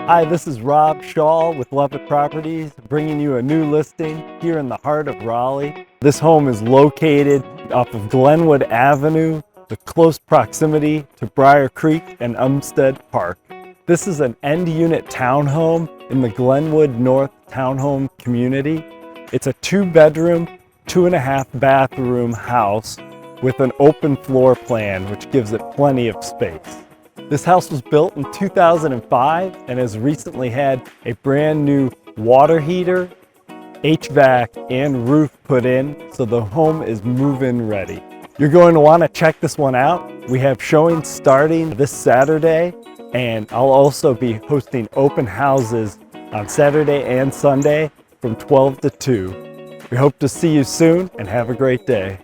Hi, this is Rob Shaul with Lovette Properties, bringing you a new listing here in the heart of Raleigh. This home is located off of Glenwood Avenue, with close proximity to Brier Creek and Umstead Park. This is an end unit townhome in the Glenwood North townhome community. It's a 2-bedroom, 2.5 bathroom house with an open floor plan, which gives it plenty of space. This house was built in 2005 and has recently had a brand new water heater, HVAC, and roof put in, so the home is move-in ready. You're going to want to check this one out. We have showings starting this Saturday, and I'll also be hosting open houses on Saturday and Sunday from 12 to 2. We hope to see you soon and have a great day.